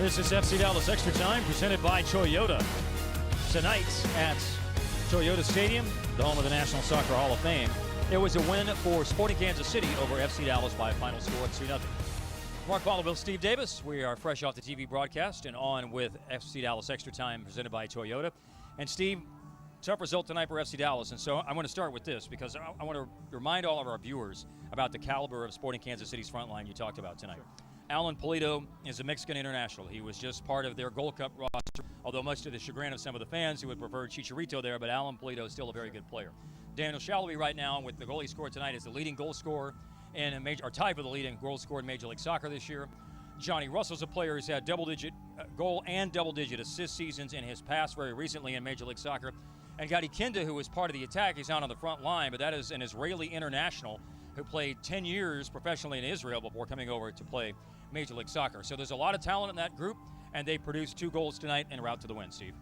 This is FC Dallas Extra Time, presented by Toyota. Tonight at Toyota Stadium, the home of the National Soccer Hall of Fame, there was a win for Sporting Kansas City over FC Dallas by a final score of 2-0. Mark Followill, Steve Davis. We are fresh off the TV broadcast and on with FC Dallas Extra Time, presented by Toyota. And Steve, tough result tonight for FC Dallas, and so I want to start with this because I want to remind all of our viewers about the caliber of Sporting Kansas City's front line you talked about tonight. Sure. Alan Pulido is a Mexican international. He was just part of their Gold Cup roster, although much to the chagrin of some of the fans who would prefer Chicharito there, but Alan Pulido is still a very good player. Daniel Shalvey right now, with the goal he scored tonight, is the leading goal scorer and tied for the leading goal scored in Major League Soccer this year. Johnny Russell's a player who's had double-digit goal and double-digit assist seasons in his past very recently in Major League Soccer. And Gadi Kinda, who was part of the attack, he's not on the front line, but that is an Israeli international who played 10 years professionally in Israel before coming over to play Major League Soccer. So there's a lot of talent in that group, and they produced 2 goals tonight en route to the win, Steve.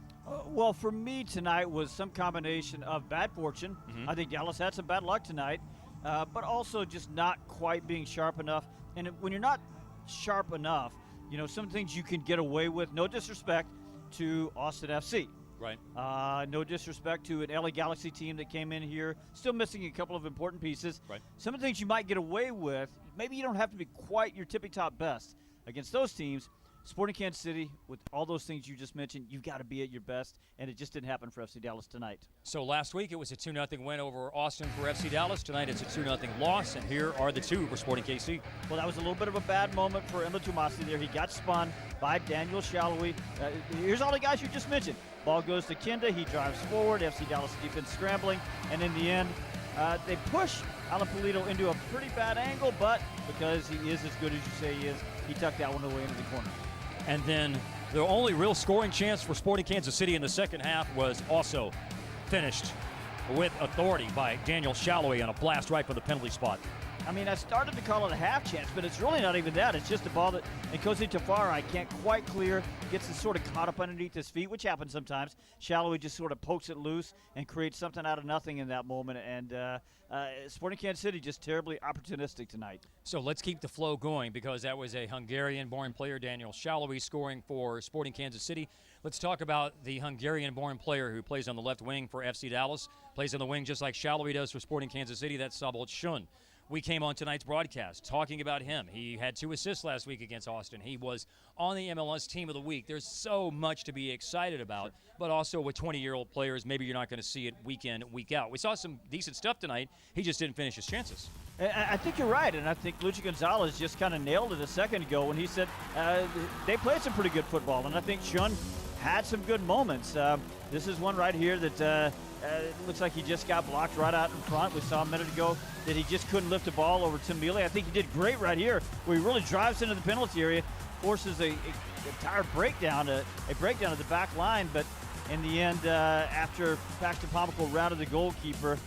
Well, for me tonight was some combination of bad fortune. I think Dallas had some bad luck tonight, but also just not quite being sharp enough. And when you're not sharp enough, you know, some things you can get away with. No disrespect to Austin FC. Right. No disrespect to an LA Galaxy team that came in here, still missing a couple of important pieces. Right. Some of the things you might get away with, maybe you don't have to be quite your tippy-top best against those teams. Sporting Kansas City, with all those things you just mentioned, you've got to be at your best, and it just didn't happen for FC Dallas tonight. So last week it was a 2-0 win over Austin for FC Dallas. Tonight it's a 2-0 loss, and here are the 2 for Sporting KC. Well, that was a little bit of a bad moment for Emma Tumasi there. He got spun by Daniel Shalvey. Here's all the guys you just mentioned. Ball goes to Kinda. He drives forward. FC Dallas defense scrambling, and in the end, they push Alan Pulido into a pretty bad angle, but because he is as good as you say he is, he tucked that one away into the corner. And then the only real scoring chance for Sporting Kansas City in the second half was also finished with authority by Daniel Shalvey on a blast right from the penalty spot. I mean, I started to call it a half chance, but it's really not even that. It's just a ball that Nkosi Tafara can't quite clear, gets it sort of caught up underneath his feet, which happens sometimes. Shalvey just sort of pokes it loose and creates something out of nothing in that moment. And Sporting Kansas City just terribly opportunistic tonight. So let's keep the flow going because that was a Hungarian-born player, Daniel Shalvey, scoring for Sporting Kansas City. Let's talk about the Hungarian-born player who plays on the left wing for FC Dallas, plays on the wing just like Shalvey does for Sporting Kansas City. That's Sabolt Shun. We came on tonight's broadcast talking about him. He had 2 assists last week against Austin. He was on the MLS Team of the Week. There's so much to be excited about, but also with 20-year-old players, maybe you're not going to see it week in, week out. We saw some decent stuff tonight. He just didn't finish his chances. I think you're right, and I think Luchi Gonzalez just kind of nailed it a second ago when he said they played some pretty good football, and I think Shun had some good moments. This is one right here that it looks like he just got blocked right out in front. We saw a minute ago that he just couldn't lift the ball over Tim Mealy. I think he did great right here, where he really drives into the penalty area, forces a entire breakdown, a breakdown of the back line. But in the end, after Paxton Pomykal rounded the goalkeeper,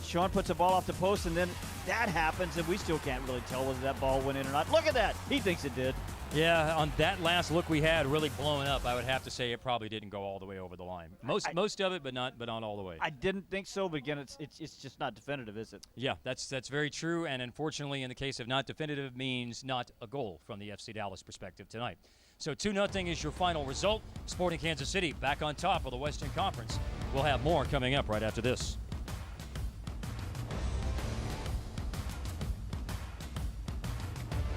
Sean puts a ball off the post, and then that happens, and we still can't really tell whether that ball went in or not. Look at that. He thinks it did. Yeah, on that last look we had really blowing up, I would have to say it probably didn't go all the way over the line. Most of it, but not all the way. I didn't think so, but again, it's just not definitive, is it? Yeah, that's very true, and unfortunately, in the case of not definitive, means not a goal from the FC Dallas perspective tonight. So 2-0 is your final result. Sporting Kansas City back on top of the Western Conference. We'll have more coming up right after this.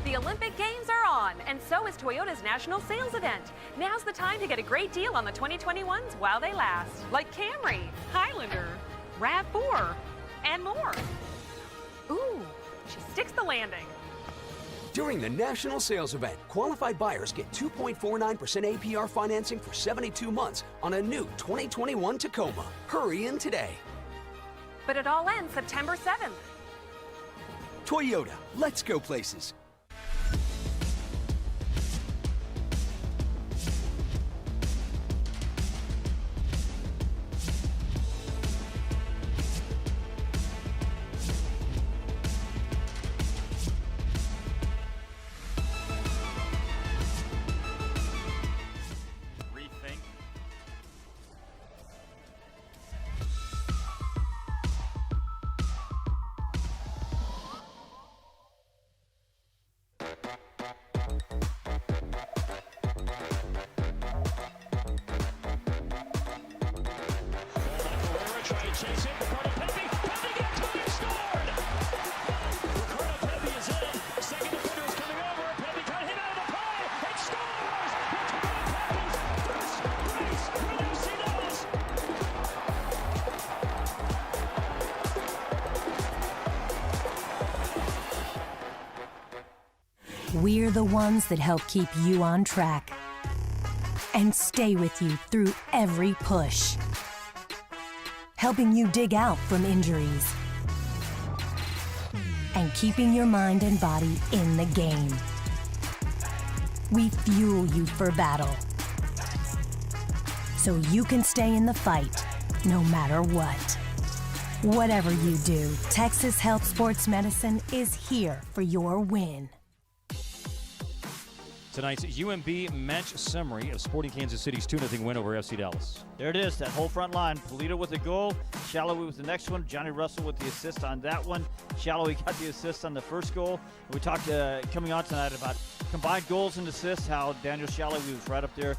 The Olympic Games are on, and so is Toyota's national sales event. Now's the time to get a great deal on the 2021s while they last, like Camry, Highlander, RAV4, and more. Ooh, she sticks the landing. During the national sales event, qualified buyers get 2.49% APR financing for 72 months on a new 2021 Tacoma. Hurry in today. But it all ends September 7th. Toyota, let's go places. We're the ones that help keep you on track and stay with you through every push, helping you dig out from injuries and keeping your mind and body in the game. We fuel you for battle, so you can stay in the fight no matter what. Whatever you do, Texas Health Sports Medicine is here for your win. Tonight's UMB match summary of Sporting Kansas City's 2-0 win over FC Dallas. There it is, that whole front line. Polito with the goal, Shallowy with the next one, Johnny Russell with the assist on that one. Shallowy got the assist on the first goal. We talked coming on tonight about combined goals and assists, how Daniel Shallowy was right up there,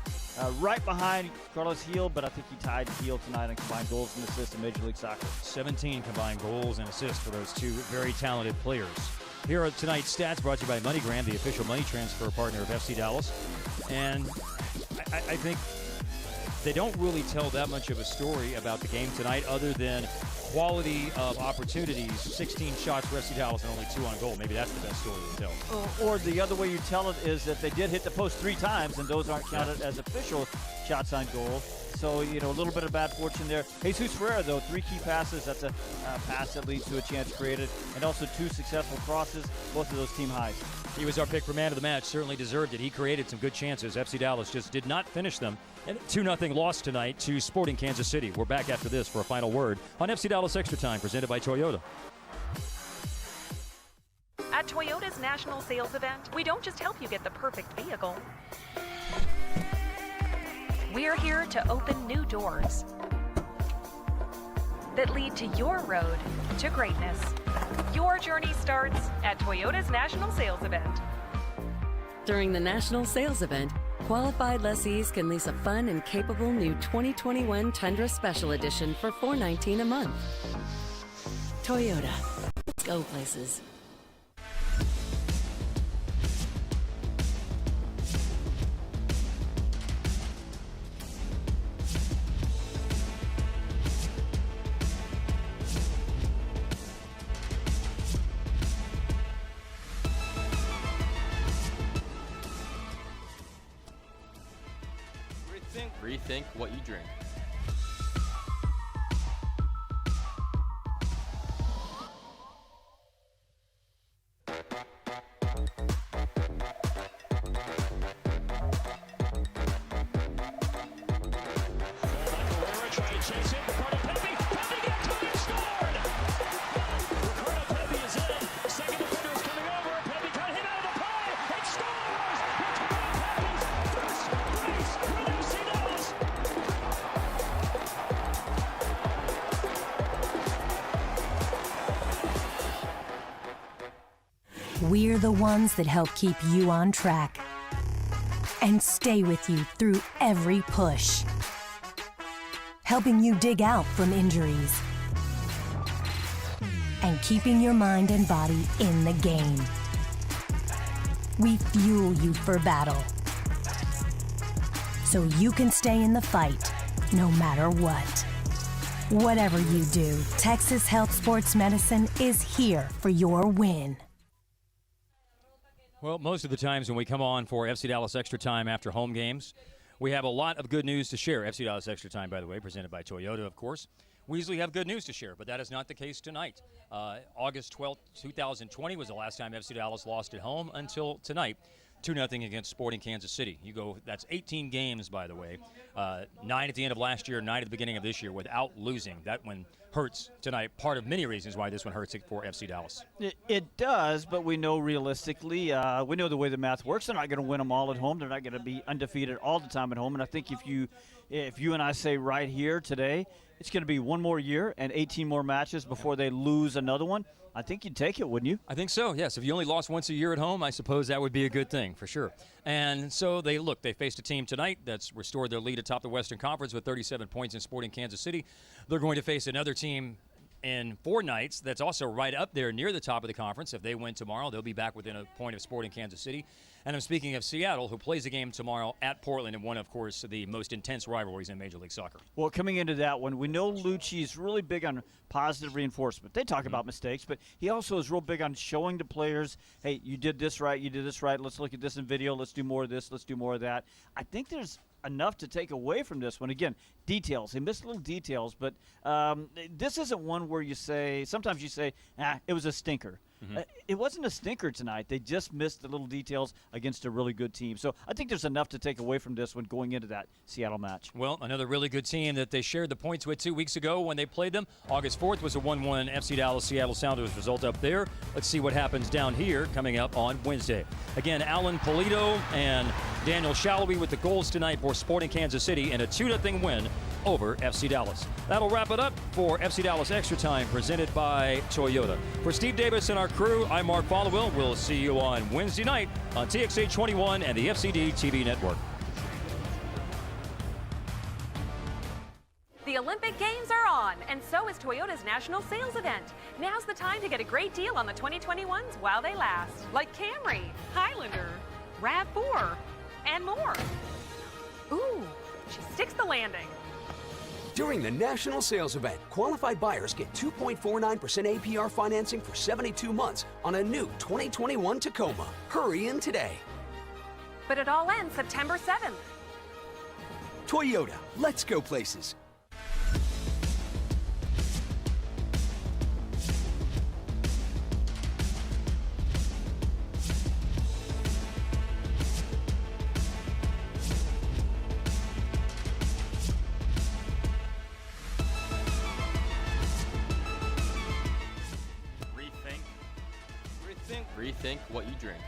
right behind Carlos Heel, but I think he tied Heel tonight on combined goals and assists in Major League Soccer. 17 combined goals and assists for those two very talented players. Here are tonight's stats brought to you by MoneyGram, the official money transfer partner of FC Dallas. And I think they don't really tell that much of a story about the game tonight other than quality of opportunities. 16 shots for FC Dallas and only 2 on goal. Maybe that's the best story to tell. Or the other way you tell it is that they did hit the post 3 times, and those aren't counted as official shots on goal. So, a little bit of bad fortune there. Jesus Ferreira, though, 3 key passes. That's a pass that leads to a chance created. And also 2 successful crosses, both of those team highs. He was our pick for man of the match. Certainly deserved it. He created some good chances. FC Dallas just did not finish them. And 2-0 loss tonight to Sporting Kansas City. We're back after this for a final word on FC Dallas Extra Time, presented by Toyota. At Toyota's national sales event, we don't just help you get the perfect vehicle. We're here to open new doors that lead to your road to greatness. Your journey starts at Toyota's national sales event. During the national sales event, qualified lessees can lease a fun and capable new 2021 Tundra Special Edition for $419 a month. Toyota. Let's go places. Rethink what you drink. We're the ones that help keep you on track and stay with you through every push, helping you dig out from injuries and keeping your mind and body in the game. We fuel you for battle, so you can stay in the fight no matter what. Whatever you do, Texas Health Sports Medicine is here for your win. Well, most of the times when we come on for FC Dallas Extra Time after home games, we have a lot of good news to share. FC Dallas Extra Time, by the way, presented by Toyota, of course. We usually have good news to share, but that is not the case tonight. August 12th, 2020 was the last time FC Dallas lost at home until tonight. 2-0 against Sporting Kansas City. That's 18 games, by the way. 9 at the end of last year, 9 at the beginning of this year without losing. That one hurts tonight. Part of many reasons why this one hurts for FC Dallas. It does, but we know realistically, we know the way the math works. They're not going to win them all at home. They're not going to be undefeated all the time at home. And I think if you and I say right here today, it's going to be one more year and 18 more matches before they lose another one, I think you'd take it, wouldn't you? I think so, yes. If you only lost once a year at home, I suppose that would be a good thing, for sure. And so they faced a team tonight that's restored their lead atop the Western Conference with 37 points in Sporting Kansas City. They're going to face another team in 4 nights. That's also right up there near the top of the conference. If they win tomorrow, they'll be back within a point of Sporting Kansas City. And I'm speaking of Seattle, who plays a game tomorrow at Portland in one, of course, the most intense rivalries in Major League Soccer. Well, coming into that one, we know Lucci's really big on positive reinforcement. They talk about mistakes, but he also is real big on showing the players, hey, you did this right, you did this right, let's look at this in video, let's do more of this, let's do more of that. I think there's enough to take away from this one. Again, details. They missed little details, but this isn't one where you say, sometimes you say, it was a stinker. It wasn't a stinker tonight. They just missed the little details against a really good team. So I think there's enough to take away from this one going into that Seattle match. Well, another really good team that they shared the points with 2 weeks ago when they played them. August 4th was a 1-1 FC Dallas Seattle Sounders result up there. Let's see what happens down here coming up on Wednesday. Again, Alan Polito and Daniel Shallowy with the goals tonight for Sporting Kansas City in a 2-0 win over FC Dallas. That'll wrap it up for FC Dallas Extra Time presented by Toyota. For Steve Davis and our crew, I'm Mark Followill. We'll see you on Wednesday night on TXA 21 and the FCD TV network. The Olympic Games are on, and so is Toyota's national sales event. Now's the time to get a great deal on the 2021s while they last, like Camry, Highlander, RAV4, and more. Ooh, she sticks the landing. During the national sales event, qualified buyers get 2.49% APR financing for 72 months on a new 2021 Tacoma. Hurry in today. But it all ends September 7th. Toyota, let's go places. Rethink what you drink.